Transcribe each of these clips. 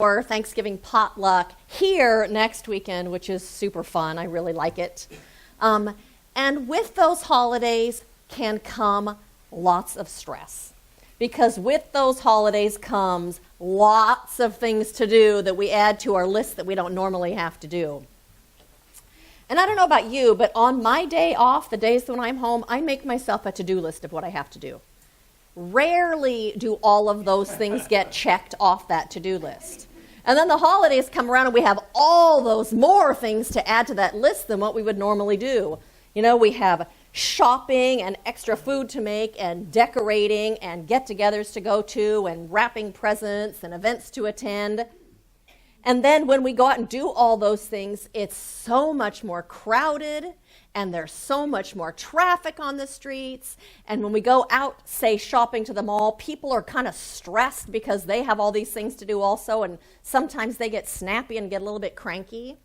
for Thanksgiving potluck here next weekend, which is super fun. I really like it. And with those holidays can come lots of stress, because with those holidays comes lots of things to do that we add to our list that we don't normally have to do. And I don't know about you, but on my day off, the days when I'm home, I make myself a to-do list of what I have to do. Rarely do all of those things get checked off that to-do list. And then the holidays come around and we have all those more things to add to that list than what we would normally do. You know, we have shopping and extra food to make and decorating and get-togethers to go to and wrapping presents and events to attend. And then when we go out and do all those things, it's so much more crowded and there's so much more traffic on the streets. And when we go out, say, shopping to the mall, people are kind of stressed because they have all these things to do also, and sometimes they get snappy and get a little bit cranky.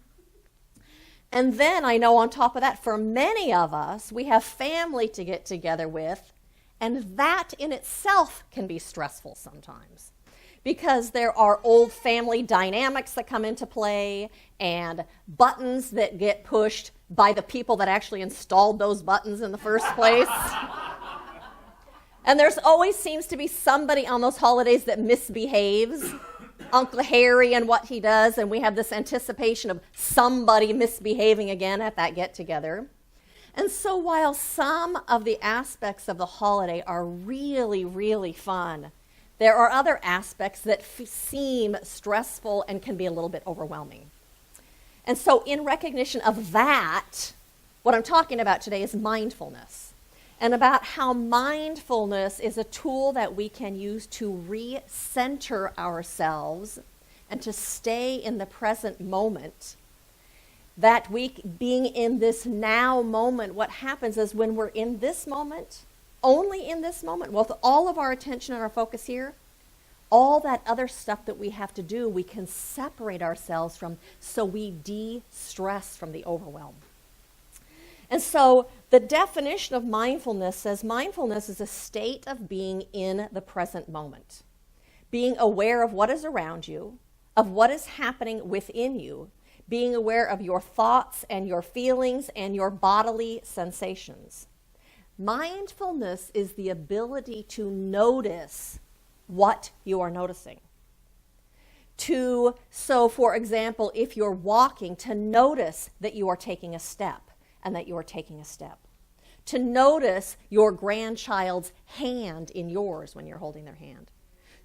And then I know on top of that, for many of us, we have family to get together with, and that in itself can be stressful sometimes, because there are old family dynamics that come into play and buttons that get pushed by the people that actually installed those buttons in the first place. And there's always seems to be somebody on those holidays that misbehaves, Uncle Harry and what he does, and we have this anticipation of somebody misbehaving again at that get-together. And so while some of the aspects of the holiday are really, really fun, there are other aspects that seem stressful and can be a little bit overwhelming. And so in recognition of that, what I'm talking about today is mindfulness, and about how mindfulness is a tool that we can use to recenter ourselves and to stay in the present moment. That we, being in this now moment, what happens is when we're in this moment, only in this moment, with all of our attention and our focus here, all that other stuff that we have to do, we can separate ourselves from, so we de-stress from the overwhelm. And so the definition of mindfulness says mindfulness is a state of being in the present moment, being aware of what is around you, of what is happening within you, being aware of your thoughts and your feelings and your bodily sensations. Mindfulness is the ability to notice what you are noticing. So for example, if you're walking, to notice that you are taking a step and that you are taking a step. To notice your grandchild's hand in yours when you're holding their hand.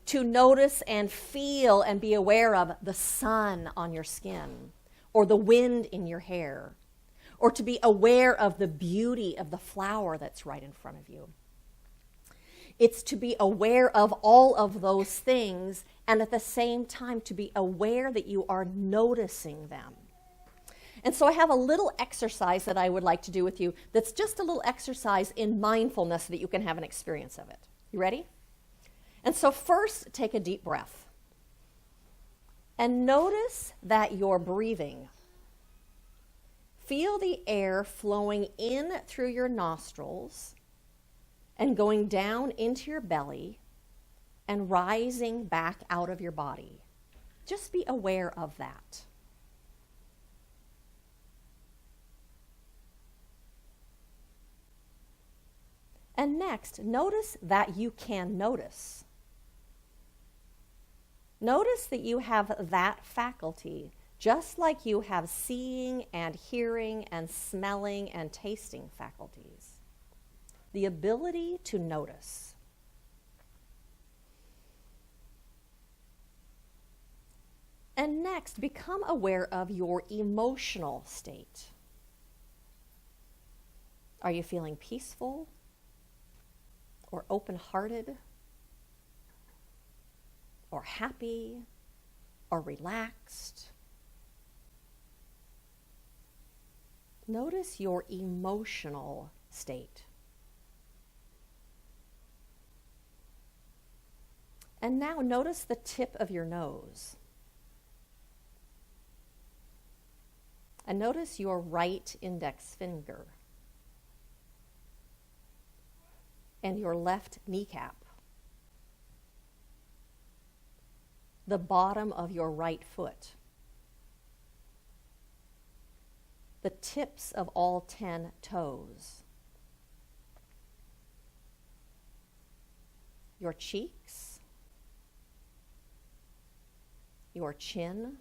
To notice and feel and be aware of the sun on your skin or the wind in your hair, or to be aware of the beauty of the flower that's right in front of you. It's to be aware of all of those things, and at the same time to be aware that you are noticing them. And so I have a little exercise that I would like to do with you that's just a little exercise in mindfulness so that you can have an experience of it. You ready? And so first, take a deep breath. And notice that you're breathing. Feel the air flowing in through your nostrils and going down into your belly and rising back out of your body. Just be aware of that. And next, notice that you can notice. Notice that you have that faculty, just like you have seeing and hearing and smelling and tasting faculties. The ability to notice. And next, become aware of your emotional state. Are you feeling peaceful or open-hearted or happy or relaxed? Notice your emotional state. And now notice the tip of your nose. And notice your right index finger and your left kneecap. the bottom of your right foot, the tips of all 10 toes, your cheeks, your chin,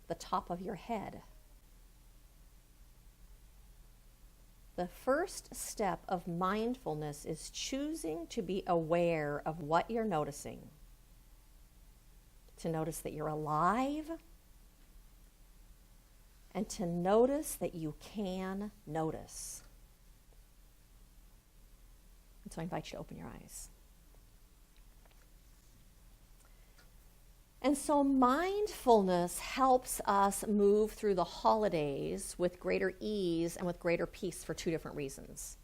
the top of your head. The first step of mindfulness is choosing to be aware of what you're noticing. To notice that you're alive, and to notice that you can notice. And so I invite you to open your eyes. And so mindfulness helps us move through the holidays with greater ease and with greater peace for two different reasons.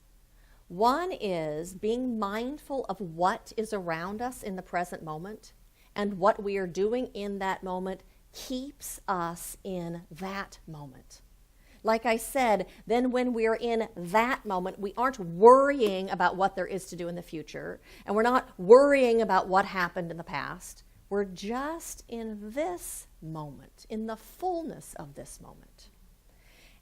One is being mindful of what is around us in the present moment, and what we are doing in that moment keeps us in that moment. Like I said, then when we're in that moment, we aren't worrying about what there is to do in the future, and we're not worrying about what happened in the past. We're just in this moment, in the fullness of this moment.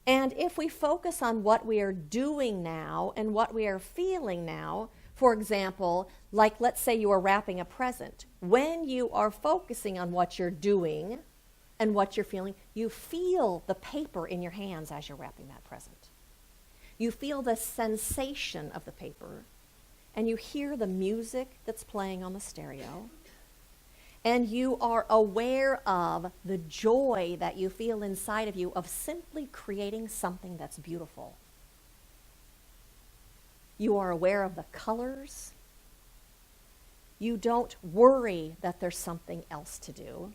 And if we focus on what we are doing now and what we are feeling now, for example, like let's say you are wrapping a present, when you are focusing on what you're doing and what you're feeling, you feel the paper in your hands as you're wrapping that present. You feel the sensation of the paper, and you hear the music that's playing on the stereo. And you are aware of the joy that you feel inside of you of simply creating something that's beautiful. You are aware of the colors. You don't worry that there's something else to do.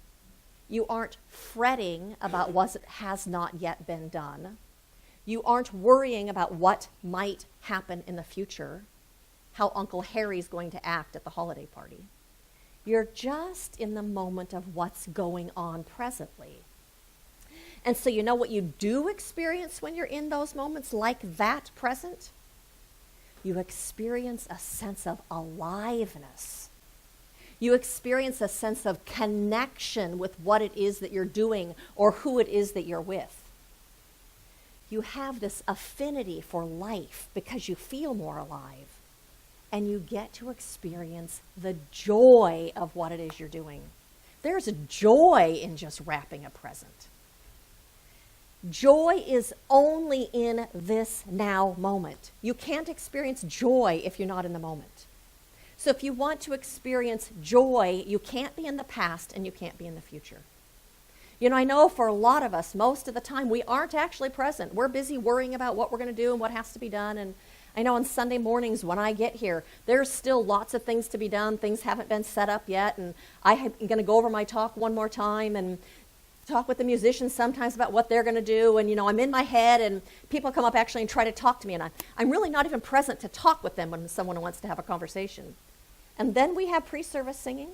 You aren't fretting about what has not yet been done. You aren't worrying about what might happen in the future, how Uncle Harry's going to act at the holiday party. You're just in the moment of what's going on presently. And so you know what you do experience when you're in those moments like that present? You experience a sense of aliveness. You experience a sense of connection with what it is that you're doing or who it is that you're with. You have this affinity for life because you feel more alive. And you get to experience the joy of what it is you're doing. There's a joy in just wrapping a present. Joy is only in this now moment. You can't experience joy if you're not in the moment. So if you want to experience joy, you can't be in the past and you can't be in the future. You know, I know for a lot of us, most of the time, we aren't actually present. We're busy worrying about what we're going to do and what has to be done. And I know on Sunday mornings when I get here, there's still lots of things to be done. Things haven't been set up yet. And I'm going to go over my talk one more time and talk with the musicians sometimes about what they're going to do. And, you know, I'm in my head and people come up actually and try to talk to me. And I'm really not even present to talk with them when someone wants to have a conversation. And then we have pre-service singing.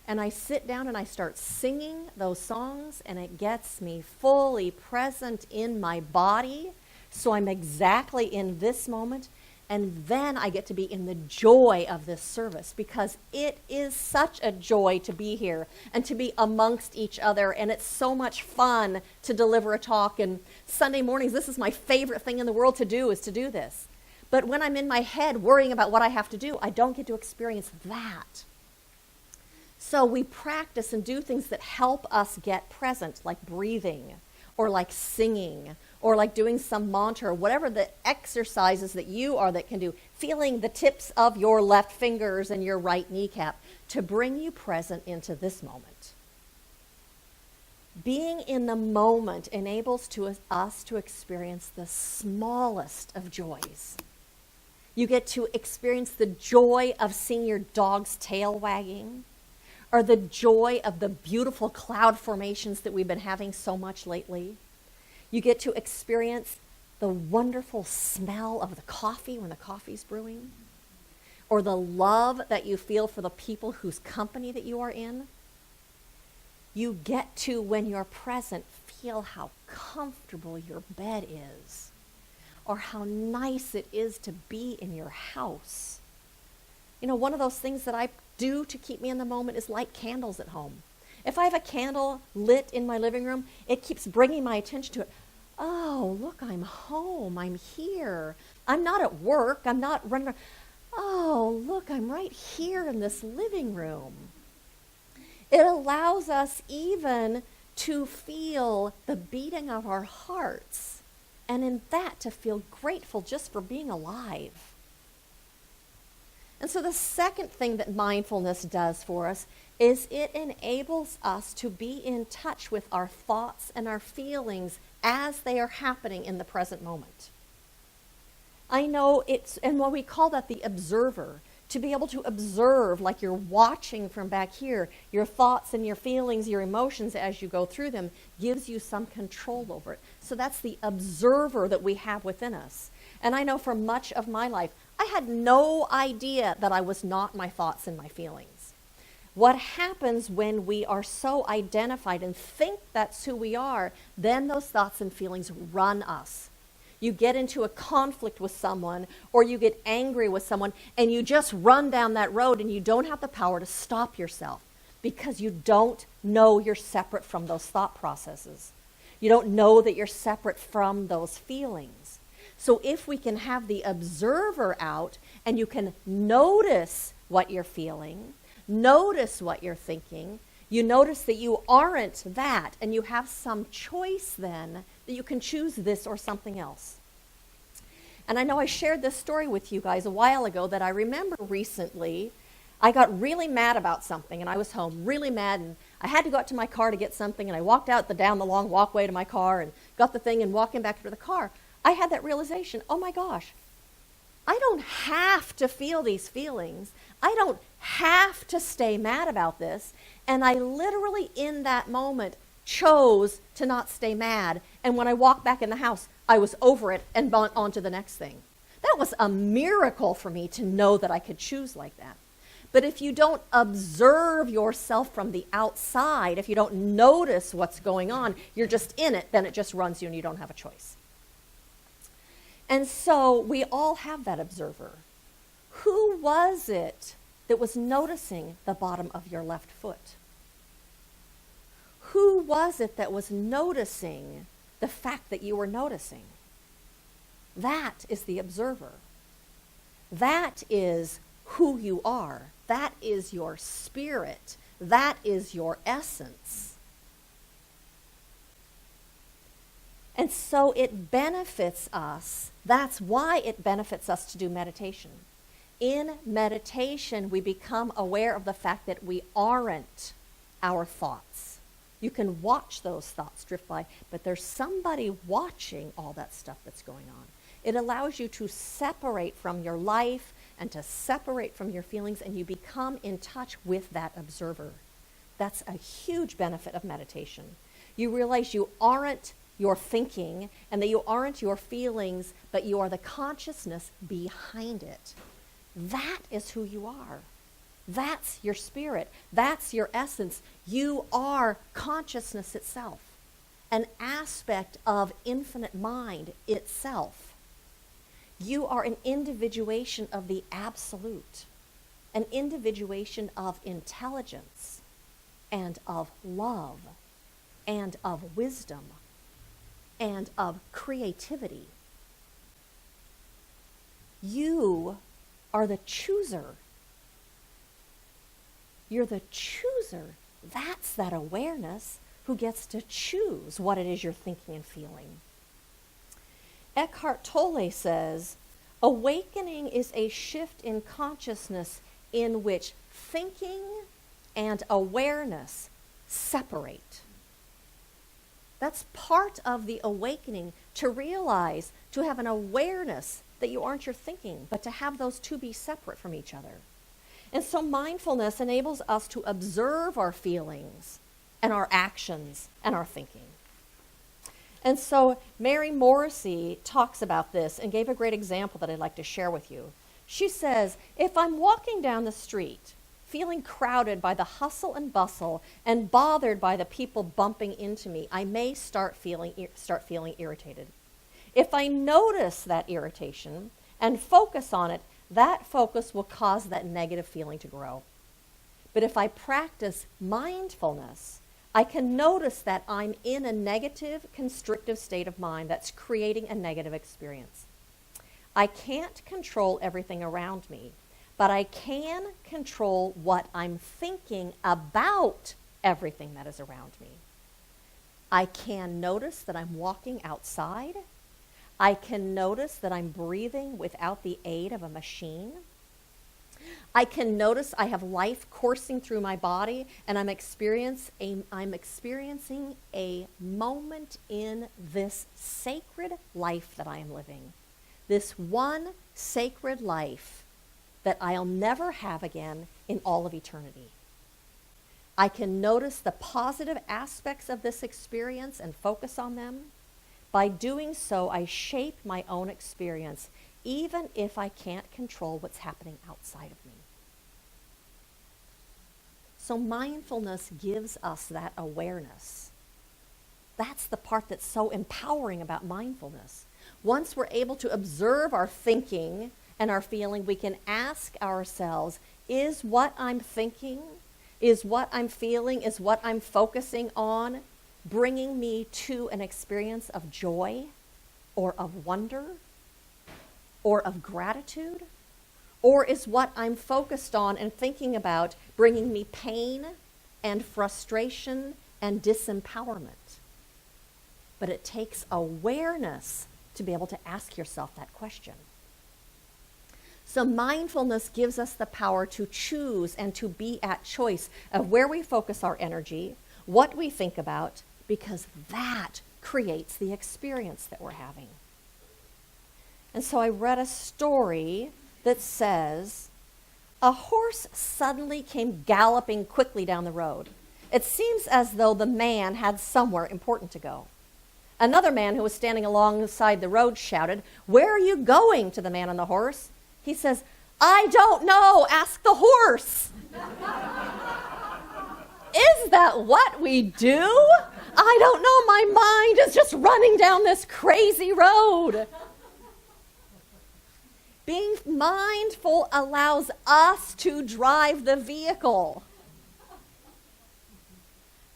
And I sit down and I start singing those songs. And it gets me fully present in my body. So I'm exactly in this moment. And then I get to be in the joy of this service because it is such a joy to be here and to be amongst each other. And it's so much fun to deliver a talk. And Sunday mornings, this is my favorite thing in the world to do, is to do this. But when I'm in my head worrying about what I have to do, I don't get to experience that. So we practice and do things that help us get present, like breathing or like singing or like doing some mantra, whatever the exercises that you are that can do, feeling the tips of your left fingers and your right kneecap to bring you present into this moment. Being in the moment enables us to experience the smallest of joys. You get to experience the joy of seeing your dog's tail wagging, or the joy of the beautiful cloud formations that we've been having so much lately. You get to experience the wonderful smell of the coffee when the coffee's brewing, or the love that you feel for the people whose company that you are in. You get to, when you're present, feel how comfortable your bed is, or how nice it is to be in your house. You know, one of those things that I do to keep me in the moment is light candles at home. If I have a candle lit in my living room, it keeps bringing my attention to it. Oh, look, I'm home. I'm here. I'm not at work. I'm not running around. Oh, look, I'm right here in this living room. It allows us even to feel the beating of our hearts, and in that to feel grateful just for being alive. And so the second thing that mindfulness does for us is it enables us to be in touch with our thoughts and our feelings as they are happening in the present moment. I know and what we call that the observer, to be able to observe like you're watching from back here, your thoughts and your feelings, your emotions as you go through them, gives you some control over it. So that's the observer that we have within us. And I know for much of my life, I had no idea that I was not my thoughts and my feelings. What happens when we are so identified and think that's who we are, then those thoughts and feelings run us. You get into a conflict with someone, or you get angry with someone, and you just run down that road and you don't have the power to stop yourself because you don't know you're separate from those thought processes. You don't know that you're separate from those feelings. So if we can have the observer out and you can notice what you're feeling, notice what you're thinking, you notice that you aren't that, and you have some choice then that you can choose this or something else. And I know I shared this story with you guys a while ago that I remember recently. I got really mad about something, and I was home really mad, and I had to go out to my car to get something, and I walked out down the long walkway to my car and got the thing and walking back to the car. I had that realization, oh my gosh, I don't have to feel these feelings. I don't have to stay mad about this. And I literally in that moment chose to not stay mad. And when I walked back in the house, I was over it and on to the next thing. That was a miracle for me to know that I could choose like that. But if you don't observe yourself from the outside, if you don't notice what's going on, you're just in it, then it just runs you and you don't have a choice. And so we all have that observer. Who was it that was noticing the bottom of your left foot? Who was it that was noticing the fact that you were noticing? That is the observer. That is who you are. That is your spirit. That is your essence. And so it benefits us. That's why it benefits us to do meditation. In meditation, we become aware of the fact that we aren't our thoughts. You can watch those thoughts drift by, but there's somebody watching all that stuff that's going on. It allows you to separate from your life and to separate from your feelings, and you become in touch with that observer. That's a huge benefit of meditation. You realize you aren't your thinking and that you aren't your feelings, but you are the consciousness behind it. That is who you are. That's your spirit. That's your essence. You are consciousness itself, an aspect of infinite mind itself. You are an individuation of the absolute, an individuation of intelligence and of love and of wisdom and of creativity. You are the chooser. You're the chooser. That's that awareness who gets to choose what it is you're thinking and feeling. Eckhart Tolle says, awakening is a shift in consciousness in which thinking and awareness separate. That's part of the awakening, to realize, to have an awareness that you aren't your thinking, but to have those two be separate from each other. And so mindfulness enables us to observe our feelings and our actions and our thinking. And so Mary Morrissey talks about this and gave a great example that I'd like to share with you. She says, if I'm walking down the street, feeling crowded by the hustle and bustle and bothered by the people bumping into me, I may start feeling irritated. If I notice that irritation and focus on it, that focus will cause that negative feeling to grow. But if I practice mindfulness, I can notice that I'm in a negative, constrictive state of mind that's creating a negative experience. I can't control everything around me, but I can control what I'm thinking about everything that is around me. I can notice that I'm walking outside. I can notice that I'm breathing without the aid of a machine. I can notice I have life coursing through my body, and I'm experiencing a moment in this sacred life that I am living. This one sacred life that I'll never have again in all of eternity. I can notice the positive aspects of this experience and focus on them. By doing so, I shape my own experience, even if I can't control what's happening outside of me. So mindfulness gives us that awareness. That's the part that's so empowering about mindfulness. Once we're able to observe our thinking and our feeling, we can ask ourselves, is what I'm thinking, is what I'm feeling, is what I'm focusing on bringing me to an experience of joy or of wonder or of gratitude? Or is what I'm focused on and thinking about bringing me pain and frustration and disempowerment? But it takes awareness to be able to ask yourself that question. So mindfulness gives us the power to choose and to be at choice of where we focus our energy, what we think about, because that creates the experience that we're having. And so I read a story that says, a horse suddenly came galloping quickly down the road. It seems as though the man had somewhere important to go. Another man who was standing alongside the road shouted, "Where are you going?" to the man on the horse. He says, "I don't know, ask the horse." Is that what we do? I don't know, my mind is just running down this crazy road. Being mindful allows us to drive the vehicle.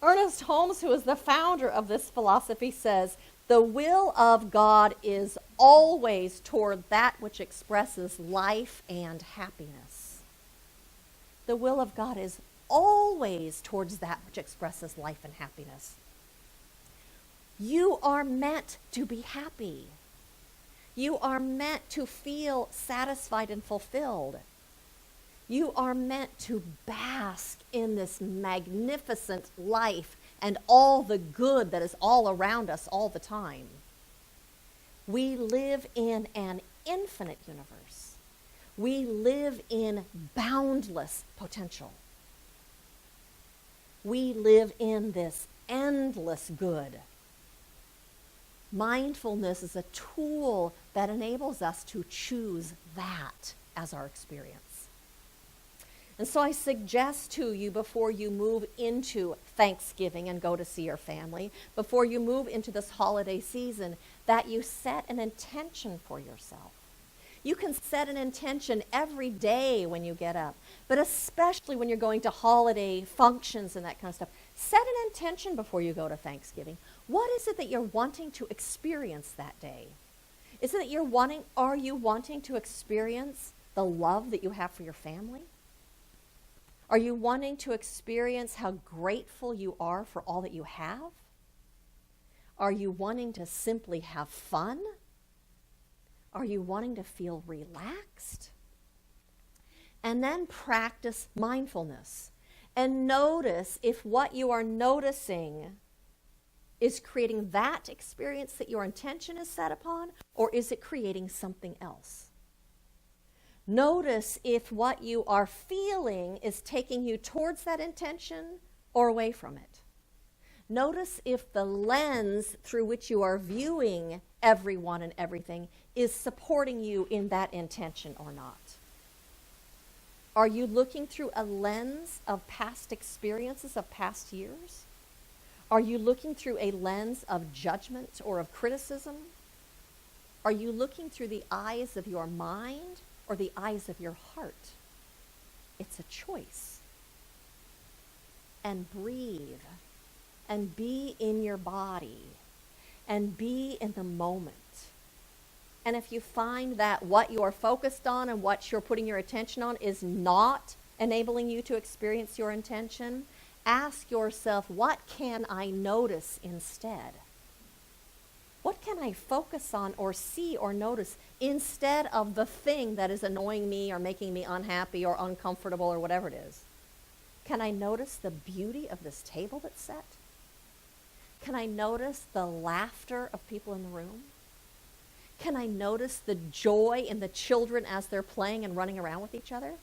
Ernest Holmes, who is the founder of this philosophy, says, the will of God is always toward that which expresses life and happiness. The will of God is always towards that which expresses life and happiness. You are meant to be happy. You are meant to feel satisfied and fulfilled. You are meant to bask in this magnificent life and all the good that is all around us all the time. We live in an infinite universe. We live in boundless potential. We live in this endless good. Mindfulness is a tool that enables us to choose that as our experience. And so I suggest to you, before you move into Thanksgiving and go to see your family, before you move into this holiday season, that you set an intention for yourself. You can set an intention every day when you get up, but especially when you're going to holiday functions and that kind of stuff. Set an intention before you go to Thanksgiving. What is it that you're wanting to experience that day? Is it that are you wanting to experience the love that you have for your family? Are you wanting to experience how grateful you are for all that you have? Are you wanting to simply have fun? Are you wanting to feel relaxed? And then practice mindfulness and notice if what you are noticing is creating that experience that your intention is set upon, or is it creating something else? Notice if what you are feeling is taking you towards that intention or away from it. Notice if the lens through which you are viewing everyone and everything is supporting you in that intention or not. Are you looking through a lens of past experiences of past years? Are you looking through a lens of judgment or of criticism? Are you looking through the eyes of your mind or the eyes of your heart? It's a choice. and breathe and be in your body and be in the moment. And if you find that what you are focused on and what you're putting your attention on is not enabling you to experience your intention, ask yourself, what can I notice instead? What can I focus on or see or notice instead of the thing that is annoying me or making me unhappy or uncomfortable or whatever it is? Can I notice the beauty of this table that's set? Can I notice the laughter of people in the room? Can I notice the joy in the children as they're playing and running around with each other?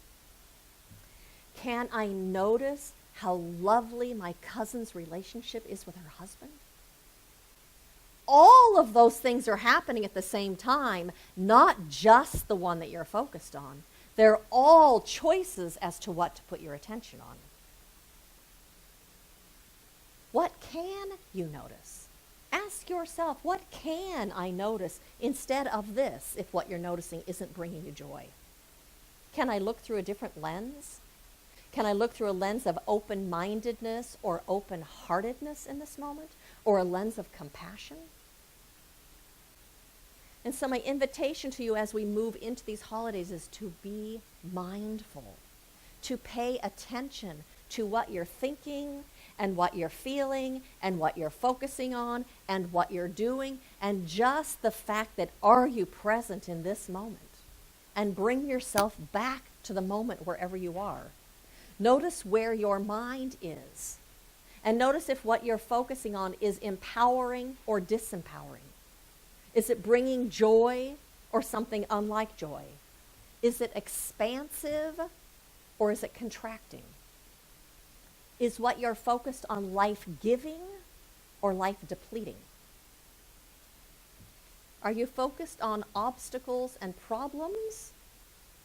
Can I notice how lovely my cousin's relationship is with her husband? All of those things are happening at the same time, not just the one that you're focused on. They're all choices as to what to put your attention on. What can you notice? Ask yourself, what can I notice instead of this if what you're noticing isn't bringing you joy? Can I look through a different lens? Can I look through a lens of open-mindedness or open-heartedness in this moment? Or a lens of compassion? And so my invitation to you as we move into these holidays is to be mindful, to pay attention to what you're thinking and what you're feeling and what you're focusing on and what you're doing, and just the fact that are you present in this moment? And bring yourself back to the moment wherever you are. Notice where your mind is. And notice if what you're focusing on is empowering or disempowering. Is it bringing joy or something unlike joy? Is it expansive or is it contracting? Is what you're focused on life-giving or life-depleting? Are you focused on obstacles and problems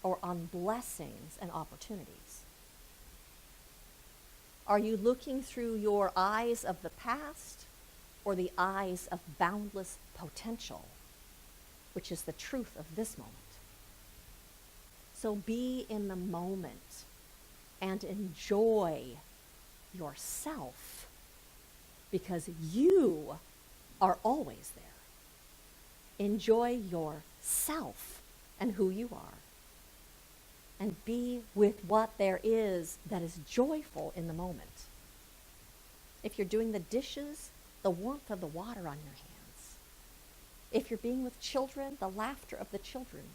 or on blessings and opportunities? Are you looking through your eyes of the past or the eyes of boundless potential, which is the truth of this moment? So be in the moment and enjoy yourself, because you are always there. Enjoy yourself and who you are, and be with what there is that is joyful in the moment. If you're doing the dishes, the warmth of the water on your hands. If you're being with children, the laughter of the children.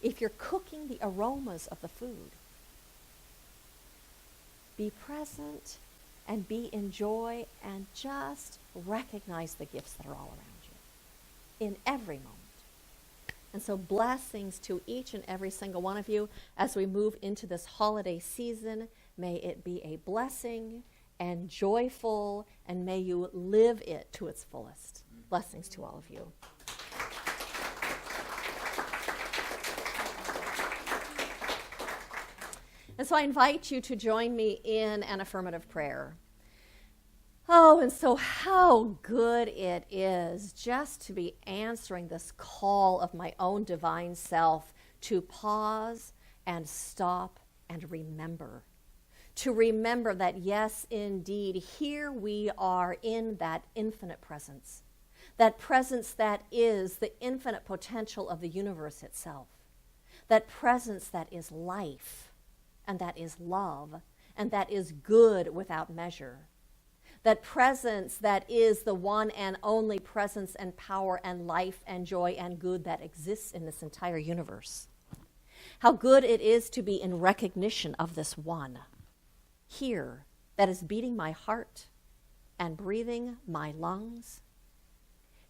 If you're cooking, the aromas of the food. Be present and be in joy, and just recognize the gifts that are all around you in every moment. And so blessings to each and every single one of you as we move into this holiday season. May it be a blessing and joyful, and may you live it to its fullest. Blessings to all of you. And so I invite you to join me in an affirmative prayer. Oh, and so how good it is just to be answering this call of my own divine self to pause and stop and remember. To remember that, yes, indeed, here we are in that infinite presence. That presence that is the infinite potential of the universe itself. That presence that is life, and that is love, and that is good without measure. That presence that is the one and only presence and power and life and joy and good that exists in this entire universe. How good it is to be in recognition of this one here that is beating my heart and breathing my lungs.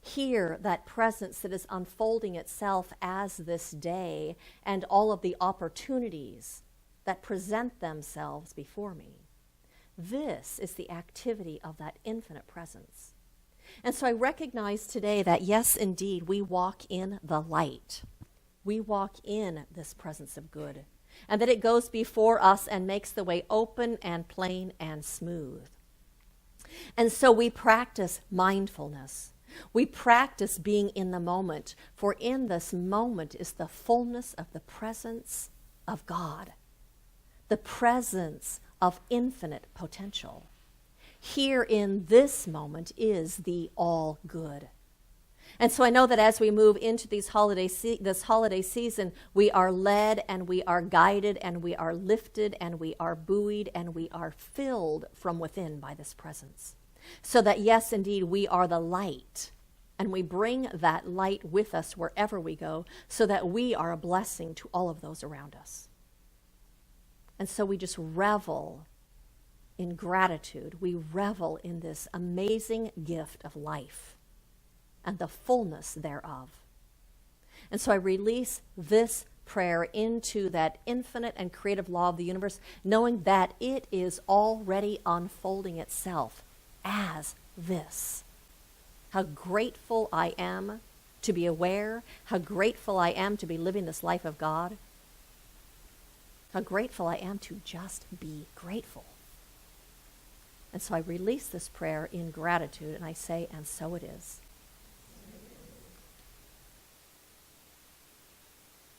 Here, that presence that is unfolding itself as this day and all of the opportunities that present themselves before me. This is the activity of that infinite presence. And so I recognize today that, yes, indeed, we walk in the light. We walk in this presence of good, and that it goes before us and makes the way open and plain and smooth. And so we practice mindfulness. We practice being in the moment, for in this moment is the fullness of the presence of God, the presence of infinite potential. here in this moment is the all good. And so I know that as we move into this holiday season, we are led and we are guided and we are lifted and we are buoyed and we are filled from within by this presence. So that, yes, indeed, we are the light, and we bring that light with us wherever we go, so that we are a blessing to all of those around us. And so we just revel in gratitude. We revel in this amazing gift of life and the fullness thereof. And so I release this prayer into that infinite and creative law of the universe, knowing that it is already unfolding itself as this. How grateful I am to be aware, how grateful I am to be living this life of God, how grateful I am to just be grateful. And so I release this prayer in gratitude, and I say, and so it is.